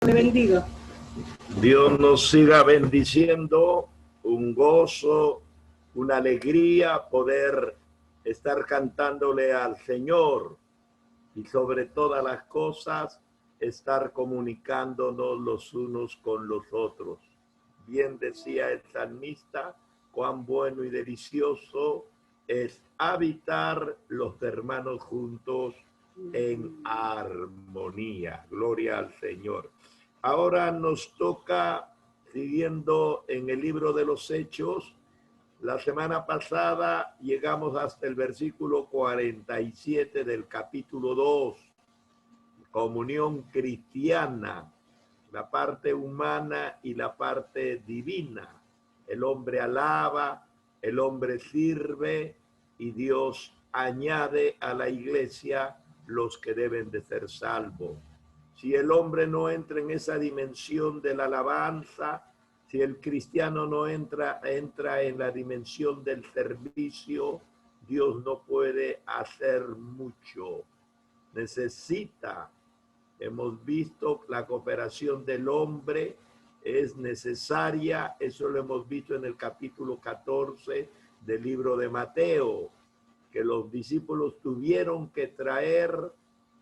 Le bendiga. Dios nos siga bendiciendo, un gozo, una alegría poder estar cantándole al Señor y sobre todas las cosas estar comunicándonos los unos con los otros. Bien decía el salmista, cuán bueno y delicioso es habitar los hermanos juntos en armonía. Gloria al Señor. Ahora nos toca, siguiendo en el libro de los Hechos, la semana pasada llegamos hasta el versículo 47 del capítulo 2, comunión cristiana, la parte humana y la parte divina. El hombre alaba, el hombre sirve y Dios añade a la iglesia los que deben de ser salvos. Si el hombre no entra en esa dimensión de la alabanza, si el cristiano no entra en la dimensión del servicio, Dios no puede hacer mucho. Necesita, hemos visto, la cooperación del hombre es necesaria. Eso lo hemos visto en el capítulo 14 del libro de Mateo, que los discípulos tuvieron que traer,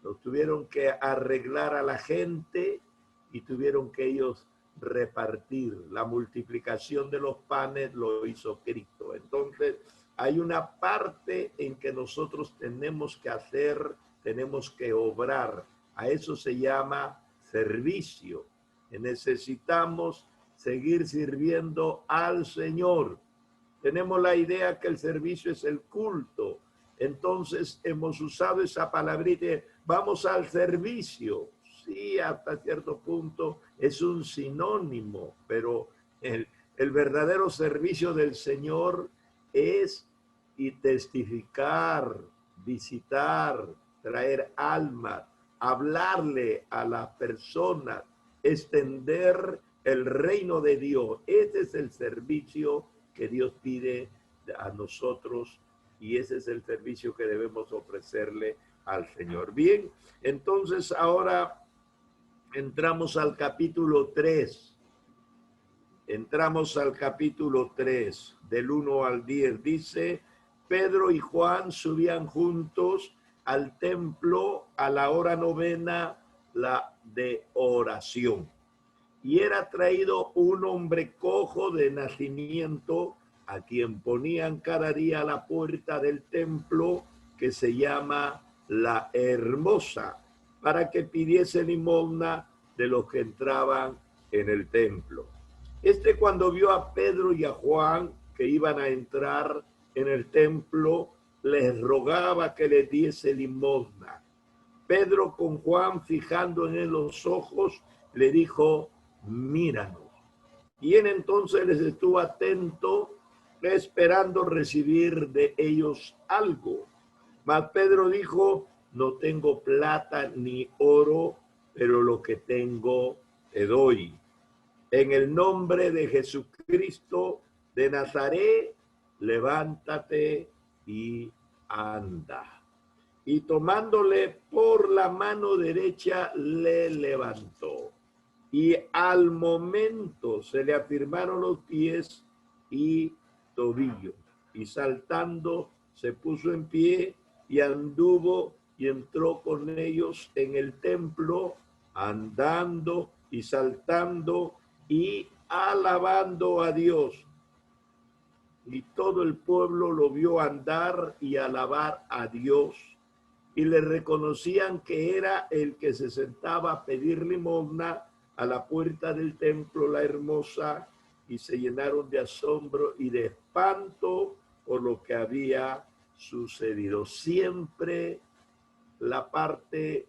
los tuvieron que arreglar a la gente y tuvieron que ellos repartir. La multiplicación de los panes lo hizo Cristo. Entonces, hay una parte en que nosotros tenemos que hacer, tenemos que obrar. A eso se llama servicio. Necesitamos seguir sirviendo al Señor. Tenemos la idea que el servicio es el culto. Entonces hemos usado esa palabrita, vamos al servicio. Sí, hasta cierto punto es un sinónimo, pero el verdadero servicio del Señor es y testificar, visitar, traer almas, hablarle a las personas, extender el reino de Dios. Ese es el servicio que Dios pide a nosotros y ese es el servicio que debemos ofrecerle al Señor. Bien, entonces ahora entramos al capítulo 3. Entramos al capítulo 3, del 1 al 10. Dice, Pedro y Juan subían juntos al templo a la hora novena, la de oración. Y era traído un hombre cojo de nacimiento, a quien ponían cada día a la puerta del templo, que se llama La Hermosa, para que pidiese limosna de los que entraban en el templo. Cuando vio a Pedro y a Juan que iban a entrar en el templo, les rogaba que les diese limosna. Pedro, con Juan fijando en él los ojos, le dijo, míranos. Y él entonces les estuvo atento, esperando recibir de ellos algo. Mas Pedro dijo, no tengo plata ni oro, pero lo que tengo te doy. En el nombre de Jesucristo de Nazaret, levántate y anda. Y tomándole por la mano derecha, le levantó. Y al momento se le afirmaron los pies y tobillos. Y saltando, se puso en pie y anduvo y entró con ellos en el templo, andando y saltando y alabando a Dios. Y todo el pueblo lo vio andar y alabar a Dios. Y le reconocían que era el que se sentaba a pedir limosna a la puerta del templo, La Hermosa, y se llenaron de asombro y de espanto por lo que había sucedido. Siempre la parte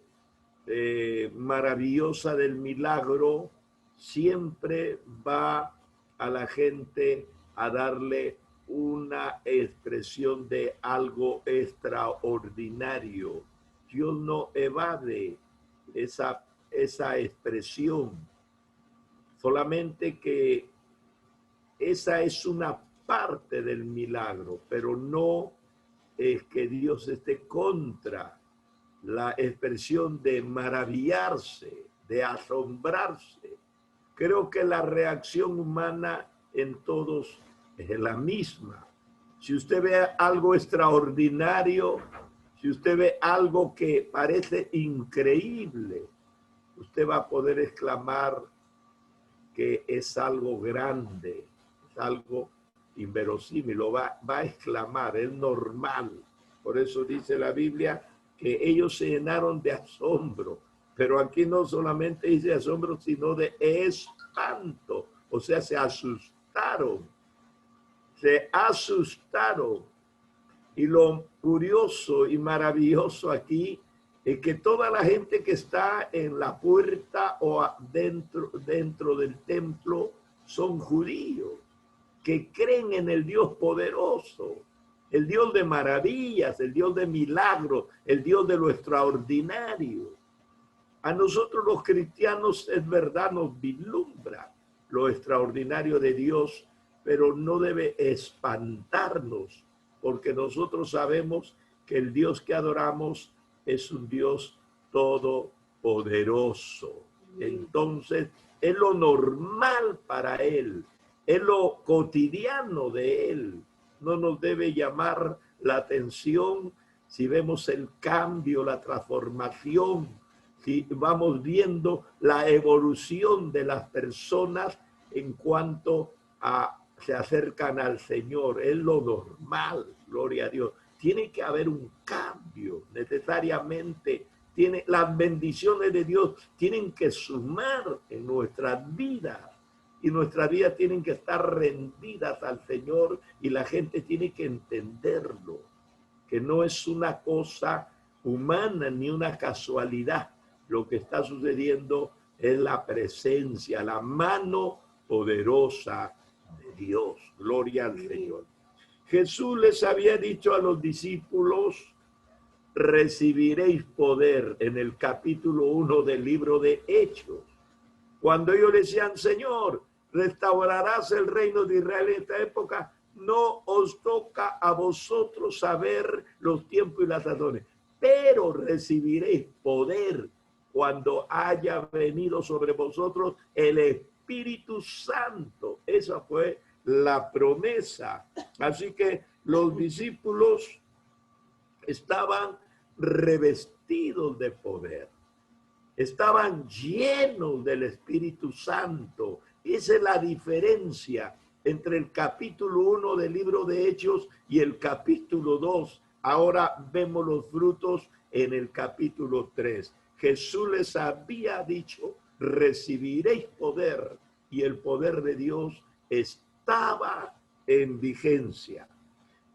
maravillosa del milagro siempre va a la gente a darle una expresión de algo extraordinario. Dios no evade esa expresión, solamente que esa es una parte del milagro, pero no es que Dios esté contra la expresión de maravillarse, de asombrarse. Creo que la reacción humana en todos es la misma. Si usted ve algo extraordinario, si usted ve algo que parece increíble, usted va a poder exclamar que es algo grande, es algo inverosímil, lo va a exclamar, es normal. Por eso dice la Biblia que ellos se llenaron de asombro, pero aquí no solamente dice asombro, sino de espanto, o sea, se asustaron. Y lo curioso y maravilloso aquí es que toda la gente que está en la puerta o dentro del templo son judíos que creen en el Dios poderoso, el Dios de maravillas, el Dios de milagros, el Dios de lo extraordinario. A nosotros los cristianos, es verdad, nos vislumbra lo extraordinario de Dios, pero no debe espantarnos, porque nosotros sabemos que el Dios que adoramos es un Dios todopoderoso. Entonces, es lo normal para Él, es lo cotidiano de Él. No nos debe llamar la atención si vemos el cambio, la transformación, si vamos viendo la evolución de las personas en cuanto a se acercan al Señor. Es lo normal, gloria a Dios. Tiene que haber un cambio necesariamente. Las bendiciones de Dios tienen que sumar en nuestras vidas. Y nuestras vidas tienen que estar rendidas al Señor y la gente tiene que entenderlo, que no es una cosa humana ni una casualidad. Lo que está sucediendo es la presencia, la mano poderosa de Dios. Gloria al Señor. Jesús les había dicho a los discípulos, recibiréis poder, en el capítulo 1 del libro de Hechos. Cuando ellos decían, Señor, restaurarás el reino de Israel en esta época, no os toca a vosotros saber los tiempos y las sazones, pero recibiréis poder cuando haya venido sobre vosotros el Espíritu Santo. Esa fue la promesa. Así que los discípulos estaban revestidos de poder, estaban llenos del Espíritu Santo. Esa es la diferencia entre el capítulo 1 del libro de Hechos y el capítulo 2. Ahora vemos los frutos en el capítulo 3. Jesús les había dicho, recibiréis poder, y el poder de Dios estaba en vigencia.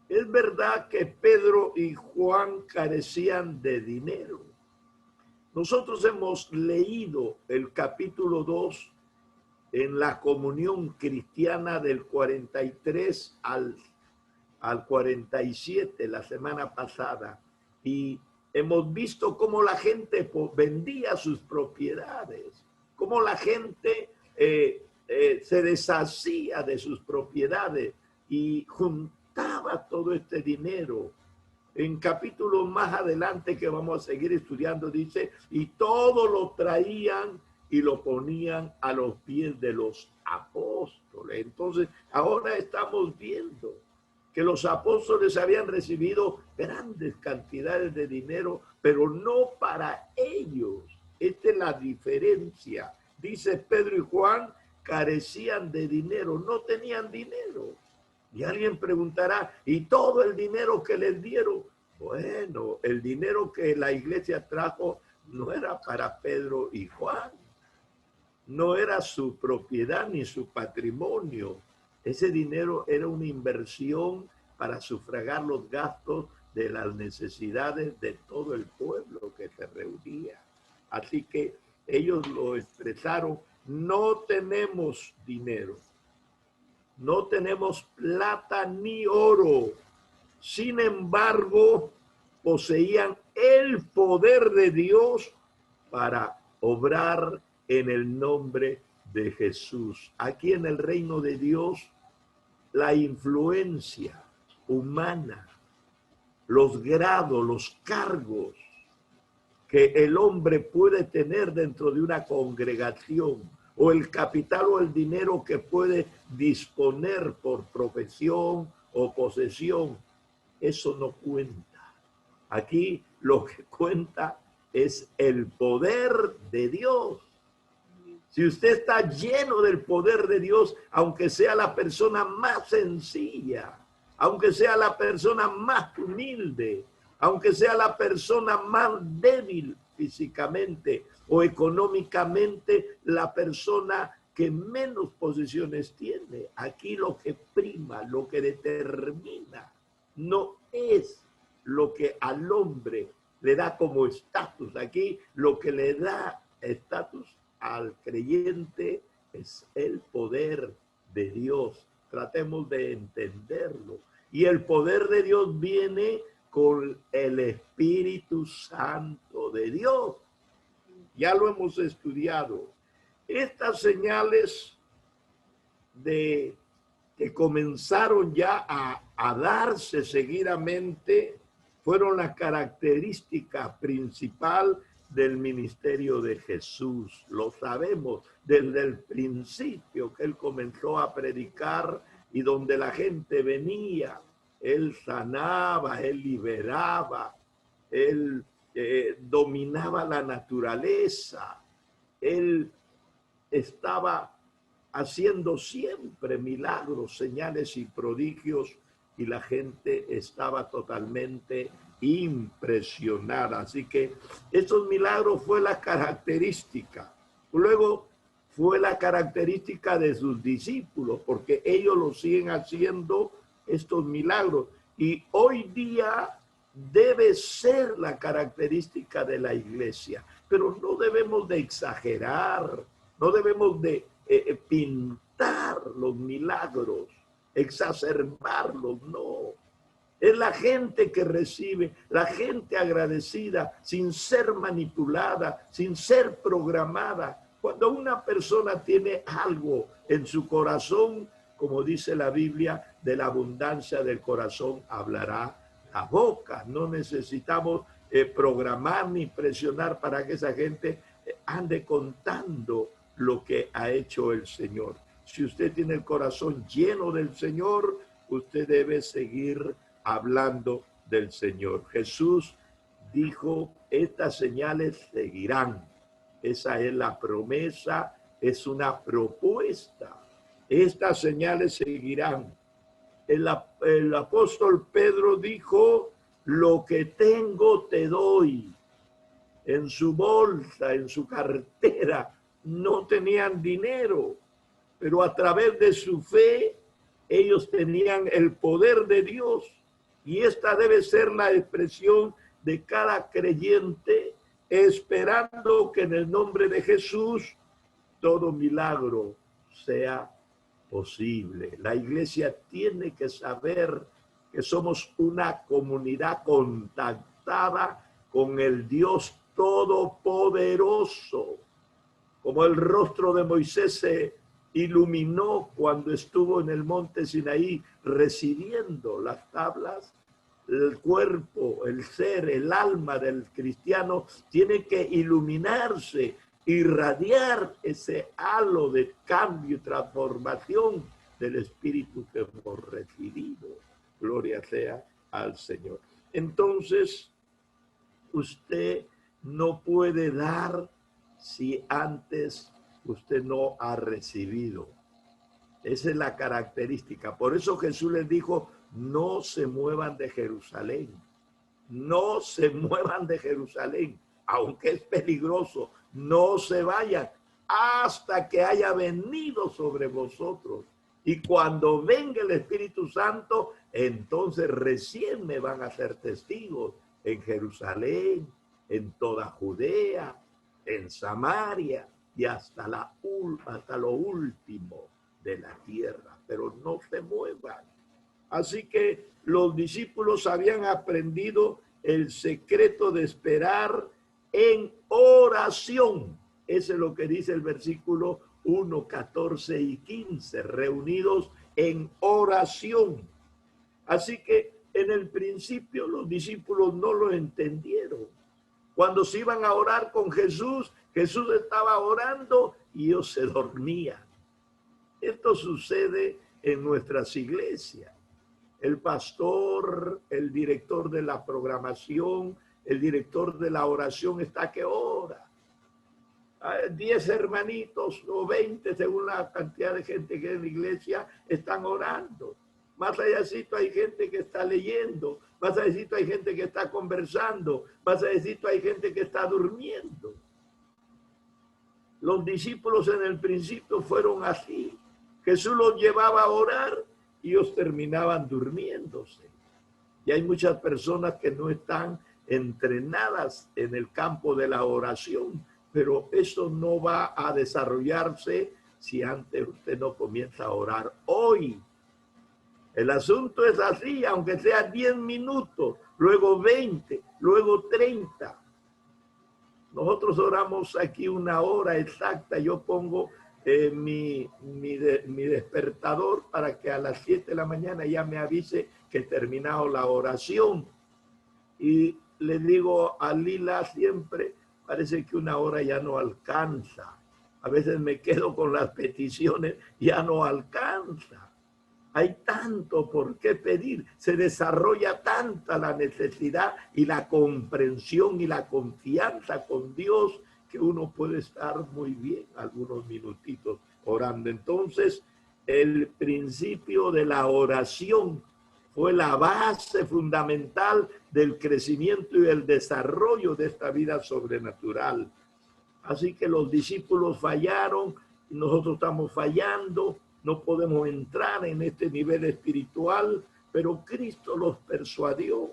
Es verdad que Pedro y Juan carecían de dinero. Nosotros hemos leído el capítulo 2 en la comunión cristiana del 43 al 47 la semana pasada, y hemos visto cómo la gente vendía sus propiedades, cómo la gente se deshacía de sus propiedades y juntaba todo este dinero. En capítulos más adelante que vamos a seguir estudiando dice, y todo lo traían y lo ponían a los pies de los apóstoles. Entonces, ahora estamos viendo que los apóstoles habían recibido grandes cantidades de dinero, pero no para ellos. Esta es la diferencia. Dice Pedro y Juan carecían de dinero, no tenían dinero. Y alguien preguntará, ¿y todo el dinero que les dieron? Bueno, el dinero que la iglesia trajo no era para Pedro y Juan. No era su propiedad ni su patrimonio. Ese dinero era una inversión para sufragar los gastos de las necesidades de todo el pueblo que se reunía. Así que ellos lo expresaron, no tenemos dinero, no tenemos plata ni oro. Sin embargo, poseían el poder de Dios para obrar en el nombre de Jesús. Aquí en el reino de Dios, la influencia humana, los grados, los cargos, que el hombre puede tener dentro de una congregación, o el capital o el dinero que puede disponer por profesión o posesión, eso no cuenta. Aquí lo que cuenta es el poder de Dios. Si usted está lleno del poder de Dios, aunque sea la persona más sencilla, aunque sea la persona más humilde, aunque sea la persona más débil físicamente o económicamente, la persona que menos posesiones tiene, aquí lo que prima, lo que determina, no es lo que al hombre le da como estatus. Aquí lo que le da estatus al creyente es el poder de Dios. Tratemos de entenderlo. Y el poder de Dios viene con el Espíritu Santo de Dios. Ya lo hemos estudiado. Estas señales que comenzaron ya a darse seguidamente fueron la característica principal del ministerio de Jesús. Lo sabemos desde el principio que él comenzó a predicar y donde la gente venía, él sanaba, él liberaba, él dominaba la naturaleza, él estaba haciendo siempre milagros, señales y prodigios, y la gente estaba totalmente impresionada. Así que estos milagros fue la característica. Luego fue la característica de sus discípulos, porque ellos lo siguen haciendo, estos milagros. Y hoy día debe ser la característica de la iglesia, pero no debemos de exagerar, no debemos de pintar los milagros, exacerbarlos, no. Es la gente que recibe, la gente agradecida, sin ser manipulada, sin ser programada. Cuando una persona tiene algo en su corazón, como dice la Biblia, de la abundancia del corazón hablará la boca. No necesitamos programar ni presionar para que esa gente ande contando lo que ha hecho el Señor. Si usted tiene el corazón lleno del Señor, usted debe seguir hablando del Señor. Jesús dijo, estas señales seguirán. Esa es la promesa, es una propuesta. Estas señales seguirán. El apóstol Pedro dijo, lo que tengo te doy. En su bolsa, en su cartera, no tenían dinero, pero a través de su fe, ellos tenían el poder de Dios. Y esta debe ser la expresión de cada creyente, esperando que en el nombre de Jesús todo milagro sea posible. La iglesia tiene que saber que somos una comunidad contactada con el Dios Todopoderoso. Como el rostro de Moisés se iluminó cuando estuvo en el monte Sinaí recibiendo las tablas, el cuerpo, el ser, el alma del cristiano tiene que iluminarse, irradiar ese halo de cambio y transformación del Espíritu que hemos recibido. Gloria sea al Señor. Entonces, usted no puede dar si antes usted no ha recibido. Esa es la característica. Por eso Jesús les dijo, no se muevan de Jerusalén. No se muevan de Jerusalén. Aunque es peligroso, no se vayan hasta que haya venido sobre vosotros. Y cuando venga el Espíritu Santo, entonces recién me van a ser testigos en Jerusalén, en toda Judea, en Samaria y hasta lo último de la tierra. Pero no se muevan. Así que los discípulos habían aprendido el secreto de esperar en oración. Eso es lo que dice el versículo 1, 14 y 15, reunidos en oración. Así que en el principio los discípulos no lo entendieron. Cuando se iban a orar con Jesús, Jesús estaba orando y ellos se dormían. Esto sucede en nuestras iglesias. El pastor, el director de la programación, el director de la oración está que ora. 10 hermanitos o 20, según la cantidad de gente que hay en la iglesia, están orando. Más allácito hay gente que está leyendo, más allácito hay gente que está conversando, más allácito hay gente que está durmiendo. Los discípulos en el principio fueron así. Jesús los llevaba a orar y ellos terminaban durmiéndose. Y hay muchas personas que no están entrenadas en el campo de la oración, pero eso no va a desarrollarse si antes usted no comienza a orar hoy. El asunto es así, aunque sea 10 minutos, luego 20, luego 30. Nosotros oramos aquí 1 hora exacta. Yo pongo mi despertador para que a las 7 de la mañana ya me avise que he terminado la oración. Y le digo a Lila siempre, parece que 1 hora ya no alcanza. A veces me quedo con las peticiones, ya no alcanza. Hay tanto por qué pedir, se desarrolla tanta la necesidad y la comprensión y la confianza con Dios que uno puede estar muy bien algunos minutitos orando. Entonces, el principio de la oración fue la base fundamental del crecimiento y el desarrollo de esta vida sobrenatural. Así que los discípulos fallaron y nosotros estamos fallando. No podemos entrar en este nivel espiritual, pero Cristo los persuadió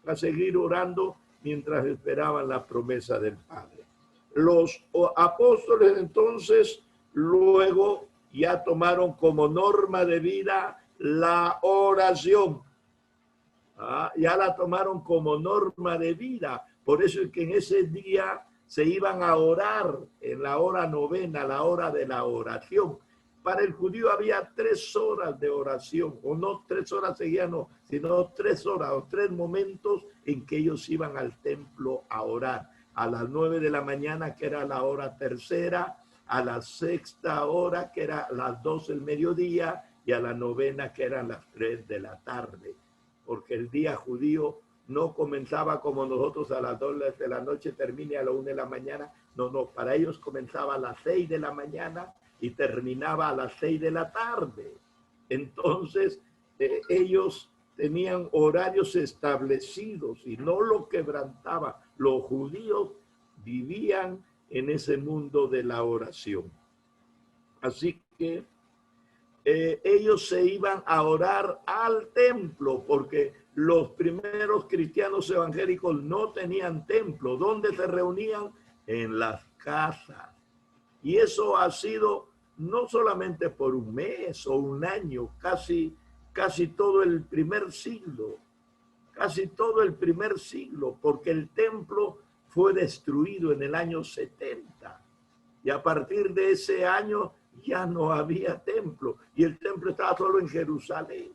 a seguir orando mientras esperaban la promesa del Padre. Los apóstoles entonces luego ya tomaron como norma de vida la oración. Ya la tomaron como norma de vida. Por eso es que en ese día se iban a orar en la hora novena, la hora de la oración. Para el judío había 3 horas de oración, o no 3 horas seguidas, no, sino 3 horas o 3 momentos en que ellos iban al templo a orar. A las 9 de la mañana, que era la hora tercera, a la 6ª hora, que era las 12 del mediodía, y a la 9ª, que eran las 3 de la tarde. Porque el día judío no comenzaba como nosotros a las 2 de la noche, termine a la 1 de la mañana. No, para ellos comenzaba a las 6 de la mañana y terminaba a las 6 de la tarde. Entonces, ellos tenían horarios establecidos y no lo quebrantaban. Los judíos vivían en ese mundo de la oración. Así que ellos se iban a orar al templo, porque los primeros cristianos evangélicos no tenían templo. ¿Dónde se reunían? En las casas. Y eso ha sido no solamente por 1 mes o 1 año, casi todo el primer siglo, porque el templo fue destruido en el año 70. Y a partir de ese año ya no había templo, y el templo estaba solo en Jerusalén.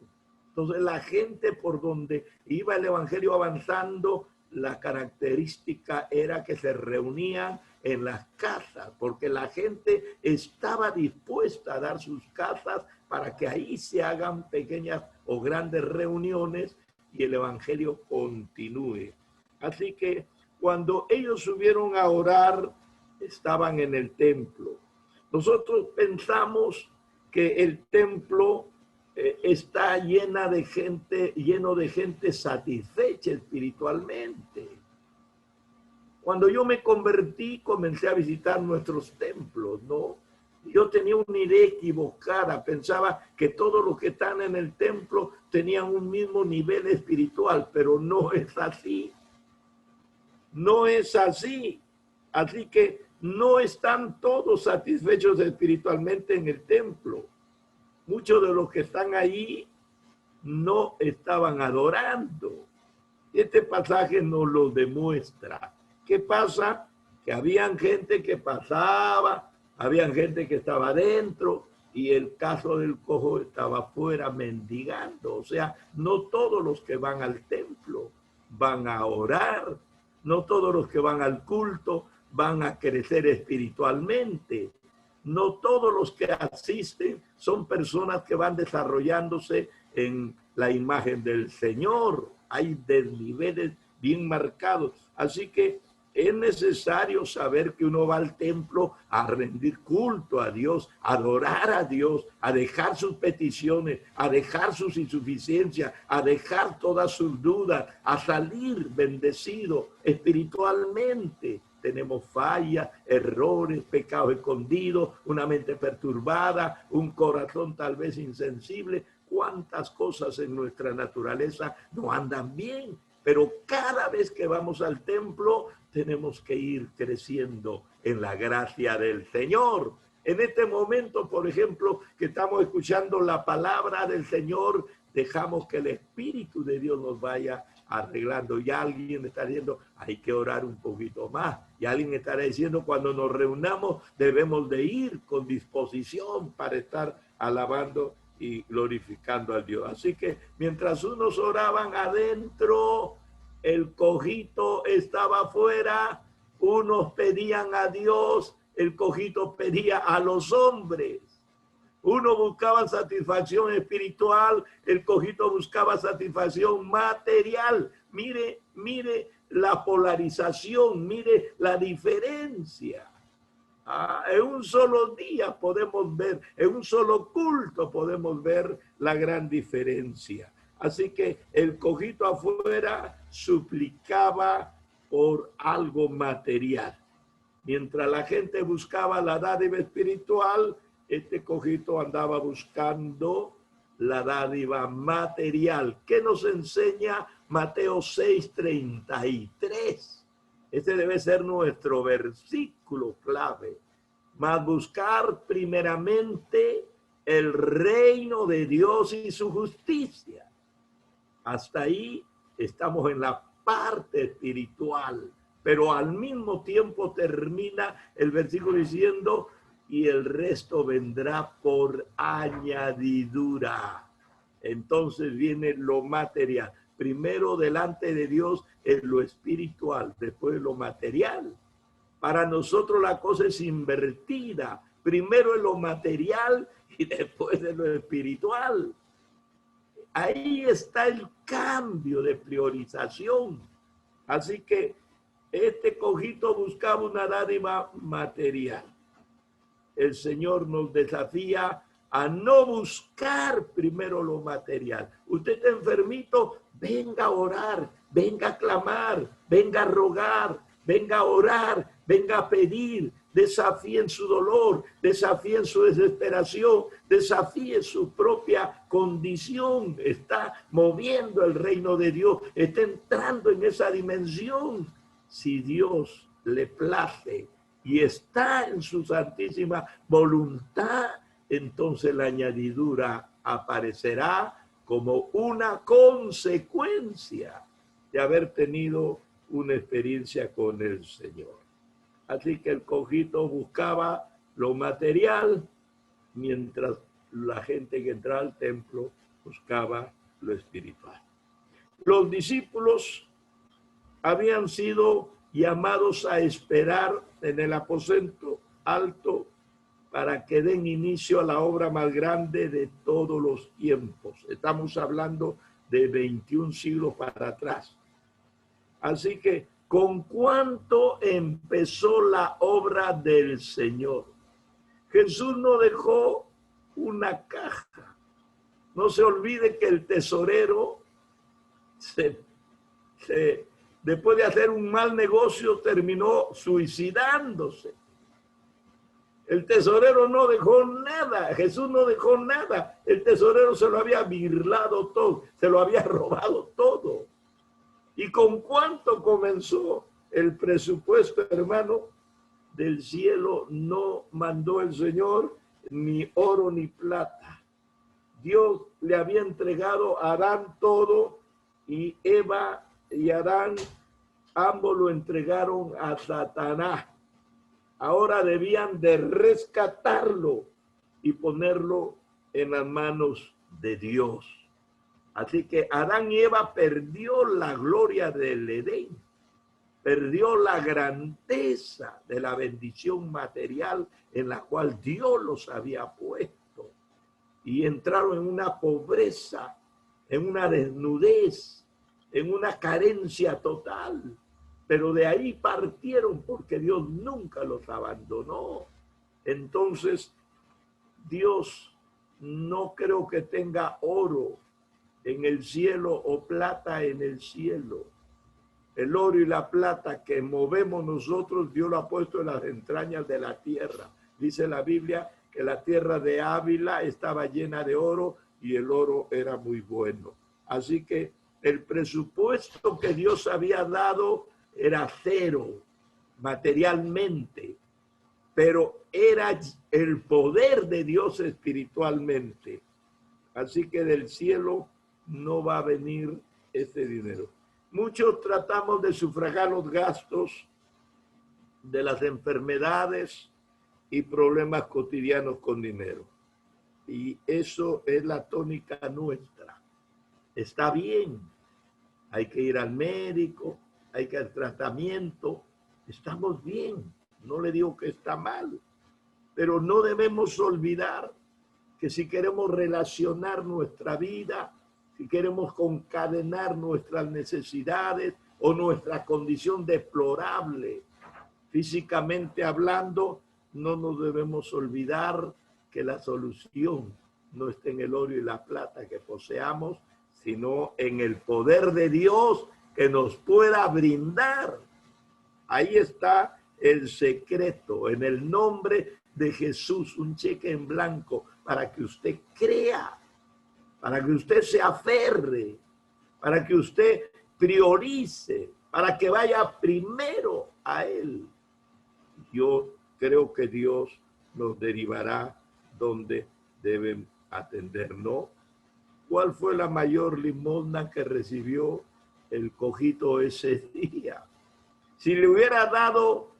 Entonces la gente, por donde iba el evangelio avanzando, la característica era que se reunían en las casas, porque la gente estaba dispuesta a dar sus casas para que ahí se hagan pequeñas o grandes reuniones y el evangelio continúe. Así que cuando ellos subieron a orar, estaban en el templo. Nosotros pensamos que el templo está lleno de gente satisfecha espiritualmente. Cuando yo me convertí, comencé a visitar nuestros templos, ¿no? Yo tenía una idea equivocada, pensaba que todos los que están en el templo tenían un mismo nivel espiritual, pero no es así. No es así. Así que no están todos satisfechos espiritualmente en el templo. Muchos de los que están ahí no estaban adorando. Este pasaje nos lo demuestra. ¿Qué pasa? Que habían gente que pasaba, habían gente que estaba adentro, y el caso del cojo estaba afuera mendigando. O sea, no todos los que van al templo van a orar, No todos los que van al culto van a crecer espiritualmente. No todos los que asisten son personas que van desarrollándose en la imagen del Señor. Hay desniveles bien marcados. Así que es necesario saber que uno va al templo a rendir culto a Dios, a adorar a Dios, a dejar sus peticiones, a dejar sus insuficiencias, a dejar todas sus dudas, a salir bendecido espiritualmente. Tenemos fallas, errores, pecados escondidos, una mente perturbada, un corazón tal vez insensible. Cuántas cosas en nuestra naturaleza no andan bien. Pero cada vez que vamos al templo, tenemos que ir creciendo en la gracia del Señor. En este momento, por ejemplo, que estamos escuchando la palabra del Señor, dejamos que el Espíritu de Dios nos vaya arreglando. Ya alguien está diciendo, hay que orar un poquito más. Y alguien estará diciendo, cuando nos reunamos, debemos de ir con disposición para estar alabando y glorificando a Dios. Así que mientras unos oraban adentro, el cojito estaba afuera, unos pedían a Dios, el cojito pedía a los hombres. Uno buscaba satisfacción espiritual, el cojito buscaba satisfacción material. Mire la polarización, mire la diferencia. En un solo día podemos ver, en un solo culto podemos ver la gran diferencia. Así que el cojito afuera suplicaba por algo material. Mientras la gente buscaba la dádiva espiritual, este cojito andaba buscando la dádiva material. ¿Qué nos enseña Mateo 6:33? Este debe ser nuestro versículo clave. Mas buscar primeramente el reino de Dios y su justicia. Hasta ahí estamos en la parte espiritual, pero al mismo tiempo termina el versículo diciendo, y el resto vendrá por añadidura. Entonces viene lo material. Primero delante de Dios es lo espiritual, después lo material. Para nosotros la cosa es invertida. Primero es lo material y después es lo espiritual. Ahí está el cambio de priorización. Así que este cojito buscaba una dádiva material. El Señor nos desafía a no buscar primero lo material. Usted está enfermito, venga a orar, venga a clamar, venga a rogar, venga a orar, venga a pedir, desafíen su dolor, desafíen su desesperación, desafíe su propia condición. Está moviendo el reino de Dios, está entrando en esa dimensión. Si Dios le place y está en su santísima voluntad, entonces la añadidura aparecerá como una consecuencia de haber tenido una experiencia con el Señor. Así que el cojito buscaba lo material, mientras la gente que entraba al templo buscaba lo espiritual. Los discípulos habían sido llamados a esperar en el aposento alto para que den inicio a la obra más grande de todos los tiempos. Estamos hablando de 21 siglos para atrás. Así que, ¿con cuánto empezó la obra del Señor? Jesús no dejó una caja. No se olvide que el tesorero después de hacer un mal negocio terminó suicidándose. El tesorero no dejó nada, Jesús no dejó nada. El tesorero se lo había birlado todo, se lo había robado todo. ¿Y con cuánto comenzó el presupuesto, hermano? Del cielo no mandó el Señor ni oro ni plata. Dios le había entregado a Adán todo, y Eva y Adán ambos lo entregaron a Satanás. Ahora debían de rescatarlo y ponerlo en las manos de Dios. Así que Adán y Eva perdió la gloria del Edén. perdió la grandeza de la bendición material en la cual Dios los había puesto. Y entraron en una pobreza, en una desnudez, en una carencia total. Pero de ahí partieron porque Dios nunca los abandonó. Entonces, Dios no creo que tenga oro en el cielo o plata en el cielo. El oro y la plata que movemos nosotros, Dios lo ha puesto en las entrañas de la tierra. Dice la Biblia que la tierra de Ávila estaba llena de oro y el oro era muy bueno. Así que el presupuesto que Dios había dado era cero materialmente, pero era el poder de Dios espiritualmente. Así que del cielo no va a venir ese dinero. Muchos tratamos de sufragar los gastos de las enfermedades y problemas cotidianos con dinero. Y eso es la tónica nuestra. Está bien, hay que ir al médico, hay que hacer tratamiento, estamos bien, no le digo que está mal, pero no debemos olvidar que si queremos relacionar nuestra vida, si queremos concadenar nuestras necesidades o nuestra condición deplorable, físicamente hablando, no nos debemos olvidar que la solución no está en el oro y la plata que poseamos, sino en el poder de Dios que nos pueda brindar. Ahí está el secreto, en el nombre de Jesús, un cheque en blanco para que usted crea, para que usted se aferre, para que usted priorice, para que vaya primero a Él. Yo creo que Dios nos derivará donde deben atender, ¿no? ¿Cuál fue la mayor limosna que recibió el cojito ese día? Si le hubiera dado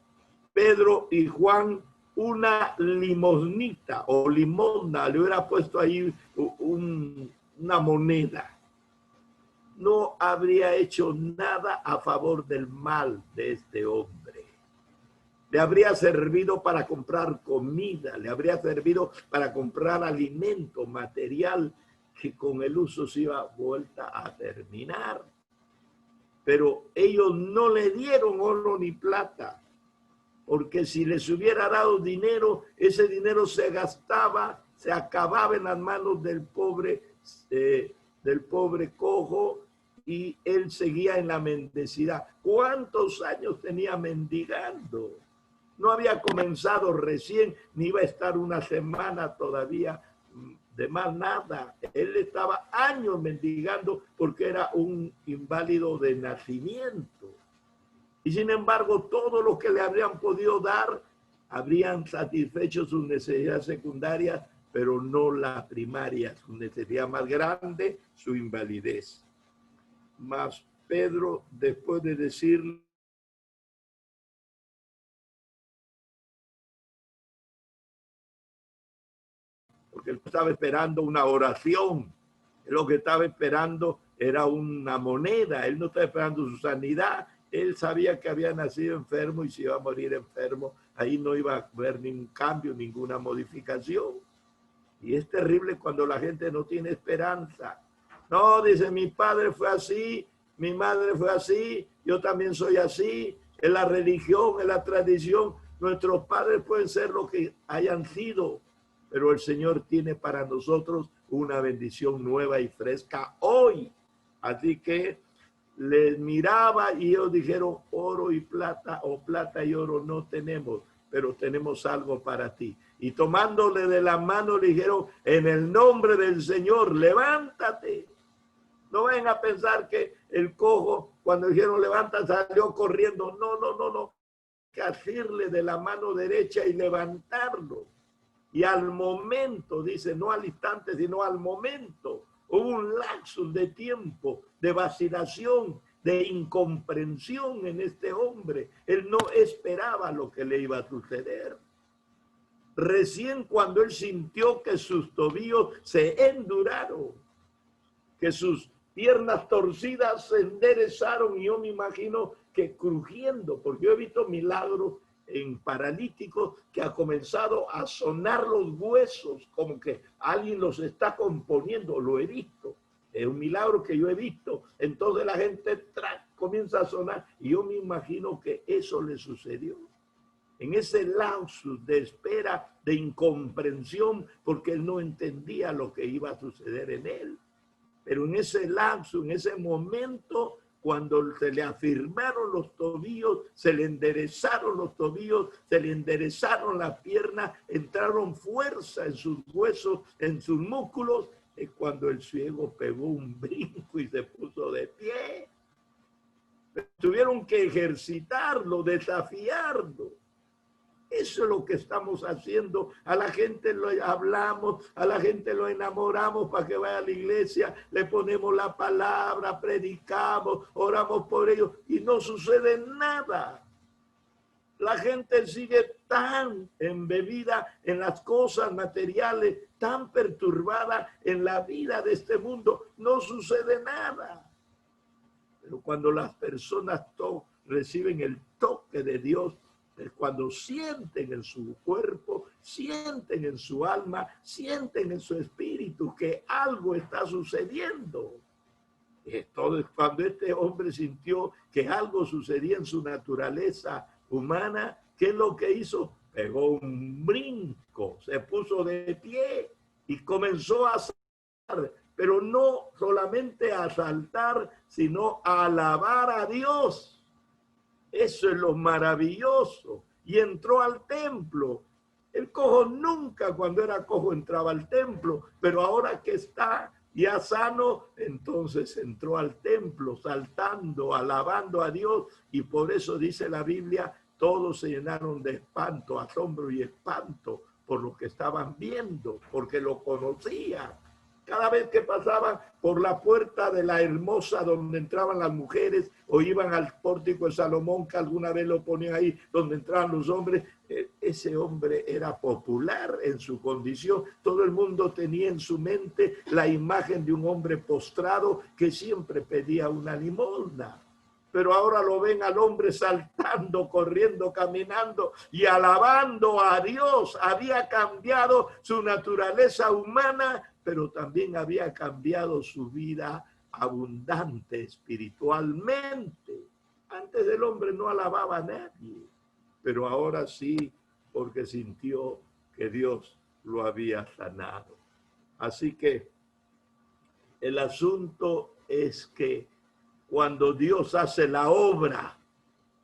Pedro y Juan una limosnita o limosna, le hubiera puesto ahí una moneda, no habría hecho nada a favor del mal de este hombre. Le habría servido para comprar comida, le habría servido para comprar alimento, material, que con el uso se iba vuelta a terminar. Pero ellos no le dieron oro ni plata, porque si les hubiera dado dinero, ese dinero se gastaba, se acababa en las manos del pobre cojo y él seguía en la mendicidad. ¿Cuántos años tenía mendigando? No había comenzado recién, ni iba a estar una semana todavía de más nada. Él estaba años mendigando porque era un inválido de nacimiento. Y sin embargo, todo lo que le habrían podido dar, habrían satisfecho sus necesidades secundarias, pero no la primaria, su necesidad más grande, su invalidez. Mas Pedro, después de decirle, porque él estaba esperando una oración, lo que estaba esperando era una moneda, él no estaba esperando su sanidad, él sabía que había nacido enfermo y se iba a morir enfermo, ahí no iba a haber ningún cambio, ninguna modificación. Y es terrible cuando la gente no tiene esperanza. No, dice, mi padre fue así, mi madre fue así, yo también soy así, es la religión, es la tradición, nuestros padres pueden ser lo que hayan sido, pero el Señor tiene para nosotros una bendición nueva y fresca hoy. Así que les miraba y ellos dijeron, oro y plata, o plata y oro no tenemos, pero tenemos algo para ti. Y tomándole de la mano le dijeron, en el nombre del Señor, levántate. No vayan a pensar que el cojo, cuando dijeron levanta, salió corriendo. No, no, no, no. Que asirle de la mano derecha y levantarlo. Y al momento, dice, no al instante, sino al momento, hubo un lapsus de tiempo, de vacilación, de incomprensión en este hombre. Él no esperaba lo que le iba a suceder. Recién cuando él sintió que sus tobillos se enduraron, que sus piernas torcidas se enderezaron y yo me imagino que crujiendo, porque yo he visto milagros en paralíticos que ha comenzado a sonar los huesos, como que alguien los está componiendo, lo he visto. Es un milagro que yo he visto. Entonces la gente comienza a sonar y yo me imagino que eso le sucedió. En ese lapsus de espera, de incomprensión, porque él no entendía lo que iba a suceder en él. Pero en ese lapsus, en ese momento, cuando se le afirmaron los tobillos, se le enderezaron los tobillos, se le enderezaron las piernas, entraron fuerza en sus huesos, en sus músculos, es cuando el ciego pegó un brinco y se puso de pie. Tuvieron que ejercitarlo, desafiarlo. Eso es lo que estamos haciendo. A la gente lo hablamos, a la gente lo enamoramos para que vaya a la iglesia, le ponemos la palabra, predicamos, oramos por ellos y no sucede nada. La gente sigue tan embebida en las cosas materiales, tan perturbada en la vida de este mundo, no sucede nada. Pero cuando las personas reciben el toque de Dios, es cuando sienten en su cuerpo, sienten en su alma, sienten en su espíritu que algo está sucediendo. Entonces, cuando este hombre sintió que algo sucedía en su naturaleza humana, ¿qué es lo que hizo? Pegó un brinco, se puso de pie y comenzó a saltar, pero no solamente a saltar, sino a alabar a Dios. Eso es lo maravilloso. Y entró al templo. El cojo nunca cuando era cojo entraba al templo, pero ahora que está ya sano, entonces entró al templo saltando, alabando a Dios. Y por eso dice la Biblia, todos se llenaron de espanto, asombro y espanto por lo que estaban viendo, porque lo conocían. Cada vez que pasaban por la puerta de la hermosa donde entraban las mujeres o iban al pórtico de Salomón, que alguna vez lo ponían ahí donde entraban los hombres, ese hombre era popular en su condición. Todo el mundo tenía en su mente la imagen de un hombre postrado que siempre pedía una limosna. Pero ahora lo ven al hombre saltando, corriendo, caminando y alabando a Dios. Había cambiado su naturaleza humana, pero también había cambiado su vida abundante espiritualmente. Antes el hombre no alababa a nadie, pero ahora sí, porque sintió que Dios lo había sanado. Así que el asunto es que cuando Dios hace la obra,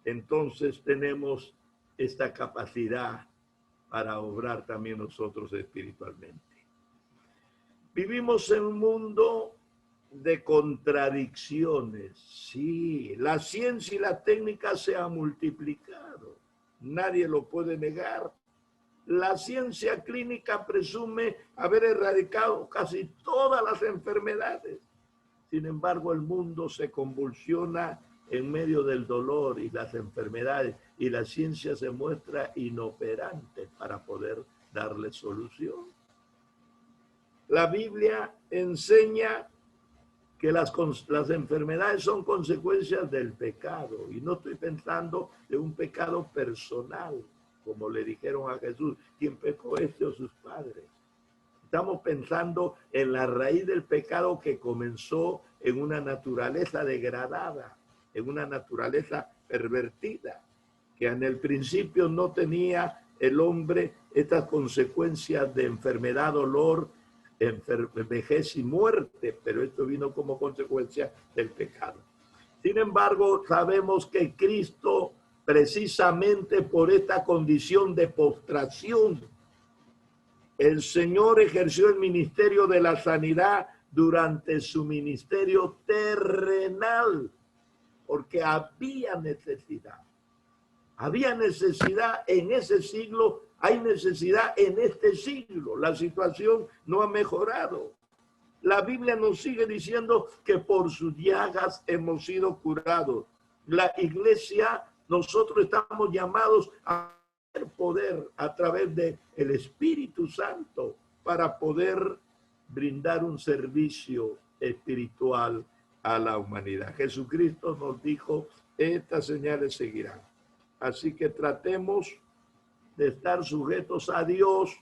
entonces tenemos esta capacidad para obrar también nosotros espiritualmente. Vivimos en un mundo de contradicciones. Sí, la ciencia y la técnica se han multiplicado. Nadie lo puede negar. La ciencia clínica presume haber erradicado casi todas las enfermedades. Sin embargo, el mundo se convulsiona en medio del dolor y las enfermedades, y la ciencia se muestra inoperante para poder darle solución. La Biblia enseña que las enfermedades son consecuencias del pecado, y no estoy pensando de un pecado personal, como le dijeron a Jesús, ¿quién pecó, este o sus padres? Estamos pensando en la raíz del pecado que comenzó en una naturaleza degradada, en una naturaleza pervertida, que en el principio no tenía el hombre estas consecuencias de enfermedad, dolor, vejez y muerte, pero esto vino como consecuencia del pecado. Sin embargo, sabemos que Cristo, precisamente por esta condición de postración, el Señor ejerció el ministerio de la sanidad durante su ministerio terrenal, porque había necesidad. Había necesidad en ese siglo, hay necesidad en este siglo. La situación no ha mejorado. La Biblia nos sigue diciendo que por sus llagas hemos sido curados. La iglesia, nosotros estamos llamados a poder a través del Espíritu Santo para poder brindar un servicio espiritual a la humanidad. Jesucristo nos dijo, estas señales seguirán. Así que tratemos de estar sujetos a Dios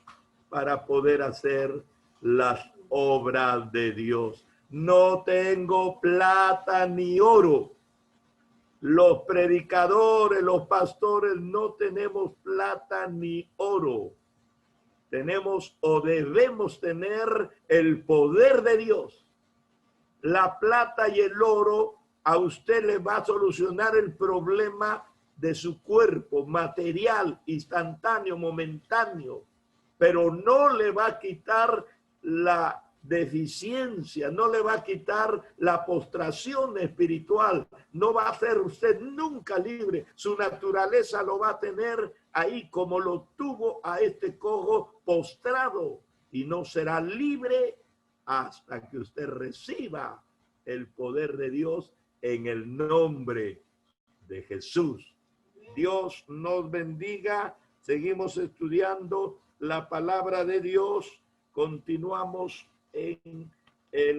para poder hacer las obras de Dios. No tengo plata ni oro. Los predicadores, los pastores, no tenemos plata ni oro. Tenemos o debemos tener el poder de Dios. La plata y el oro a usted le va a solucionar el problema de su cuerpo, material, instantáneo, momentáneo, pero no le va a quitar la deficiencia, no le va a quitar la postración espiritual, no va a ser usted nunca libre, su naturaleza lo va a tener ahí como lo tuvo a este cojo postrado y no será libre hasta que usted reciba el poder de Dios en el nombre de Jesús. Dios nos bendiga. Seguimos estudiando la palabra de Dios. Continuamos en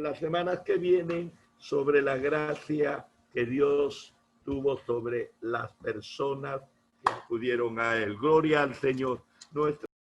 las semanas que vienen sobre la gracia que Dios tuvo sobre las personas que acudieron a Él. Gloria al Señor. Nuestra